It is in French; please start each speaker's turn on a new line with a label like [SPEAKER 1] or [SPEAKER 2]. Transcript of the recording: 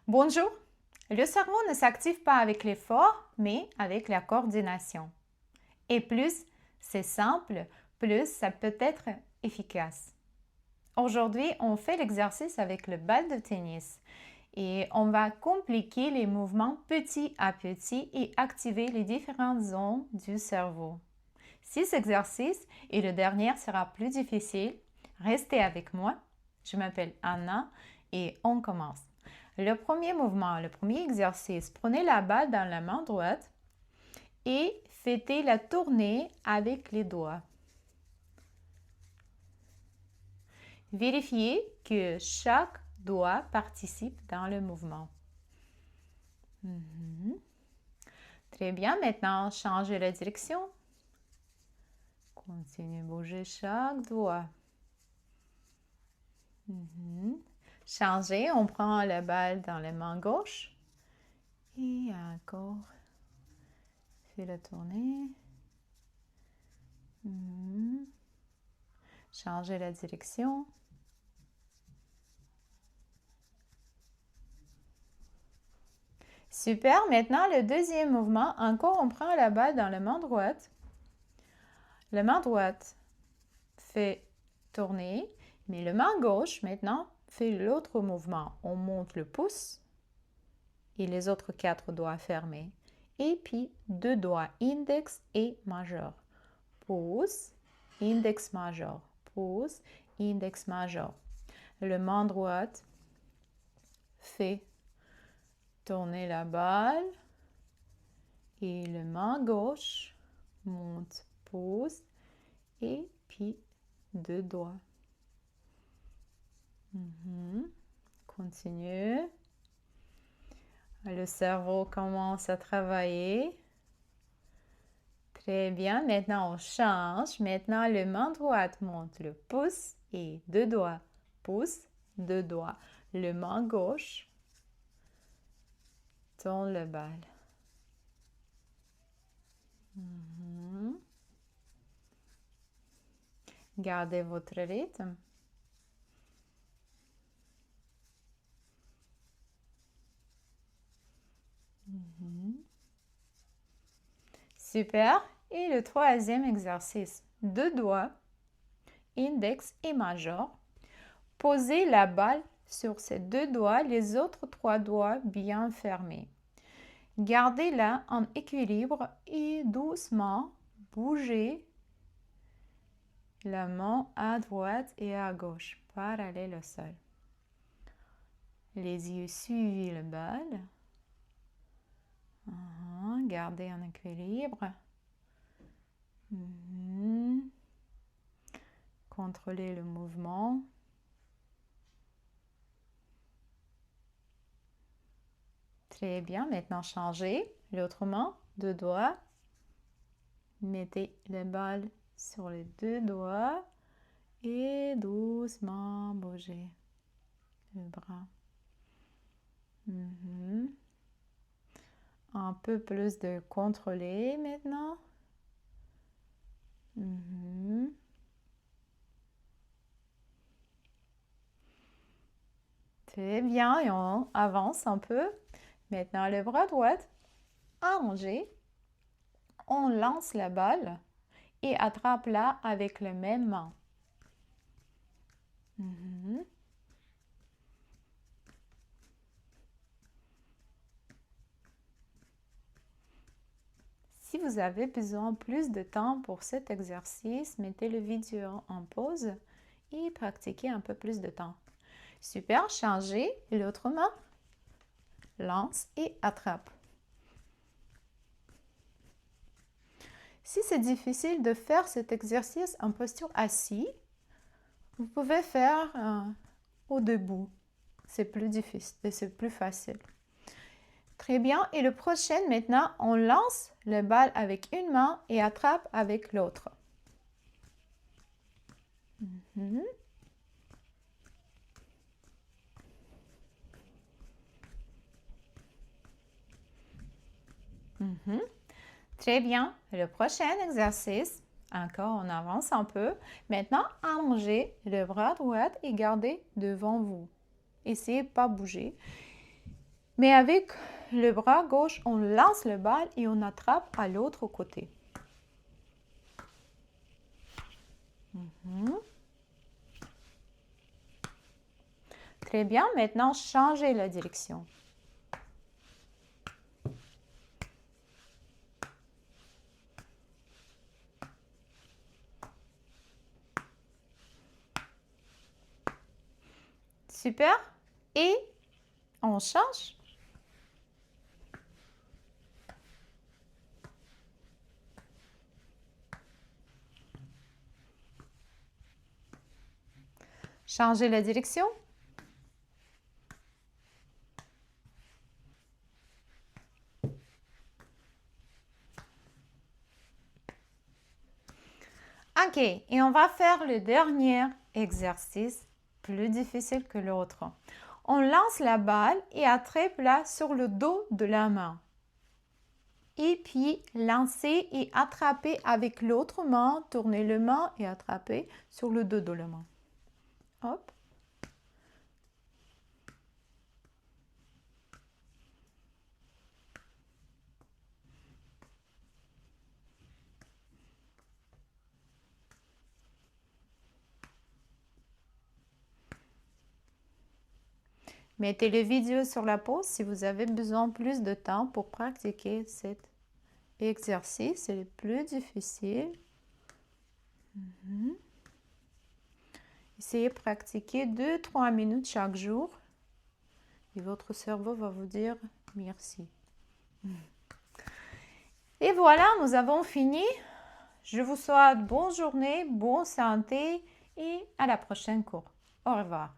[SPEAKER 1] Bonjour! Le cerveau ne s'active pas avec l'effort, mais avec la coordination. Et plus c'est simple, plus ça peut être efficace. Aujourd'hui, on fait l'exercice avec le balle de tennis et on va compliquer les mouvements petit à petit et activer les différentes zones du cerveau. Si cet exercice et le dernier sera plus difficile, restez avec moi. Je m'appelle Anna et on commence. Le premier mouvement, le premier exercice, prenez la balle dans la main droite et faites-la tourner avec les doigts. Vérifiez que chaque doigt participe dans le mouvement. Très bien, maintenant changez la direction. Continuez à bouger chaque doigt. Changez, on prend la balle dans la main gauche. Et encore, fais-la tourner. Changez la direction. Super, maintenant le deuxième mouvement, encore on prend la balle dans la main droite. La main droite fait tourner, mais la main gauche maintenant fait l'autre mouvement. On monte le pouce et les autres 4 doigts fermés. Et puis 2 doigts index et majeur. Pouce, index majeur. Pouce, index majeur. La main droite fait tourner la balle et la main gauche monte pouce et puis 2 doigts. Continue. Le cerveau commence à travailler. Très bien. Maintenant, on change. Maintenant, la main droite monte le pouce et 2 doigts. Pouce, 2 doigts. La main gauche tourne la balle. Gardez votre rythme. Super. Et le troisième exercice. 2 doigts, index et majeur. Posez la balle sur ces 2 doigts, les autres 3 doigts bien fermés. Gardez-la en équilibre et doucement bougez la main à droite et à gauche, parallèle au sol. Les yeux suivent la balle. Gardez en équilibre. Contrôlez le mouvement. Très bien, maintenant changez. L'autre main, 2 doigts. Mettez la balle sur les 2 doigts et doucement bougez le bras. Un peu plus de contrôler maintenant. Très bien, et on avance un peu. Maintenant, le bras droit allongé. On lance la balle et attrape-la avec la même main. Si vous avez besoin plus de temps pour cet exercice, mettez le vidéo en pause et pratiquez un peu plus de temps. Super, changez l'autre main, lance et attrape. Si c'est difficile de faire cet exercice en posture assise, vous pouvez faire au debout. C'est plus difficile et c'est plus facile. Très bien. Et le prochain, maintenant, on lance la balle avec une main et attrape avec l'autre. Très bien. Le prochain exercice, encore on avance un peu. Maintenant, allongez le bras droit et gardez devant vous. Essayez de ne pas bouger. Mais avec le bras gauche, on lance le bal et on attrape à l'autre côté. Très bien, maintenant changez la direction. Super. Et on change. Changez la direction. Ok, et on va faire le dernier exercice, plus difficile que l'autre. On lance la balle et attrape-la sur le dos de la main. Et puis, lancer et attraper avec l'autre main, tourner la main et attraper sur le dos de la main. Hop. Mettez les vidéos sur la pause si vous avez besoin de plus de temps pour pratiquer cet exercice. C'est le plus difficile. Essayez de pratiquer 2-3 minutes chaque jour et votre cerveau va vous dire merci. Et voilà, nous avons fini. Je vous souhaite bonne journée, bonne santé et à la prochaine cours. Au revoir.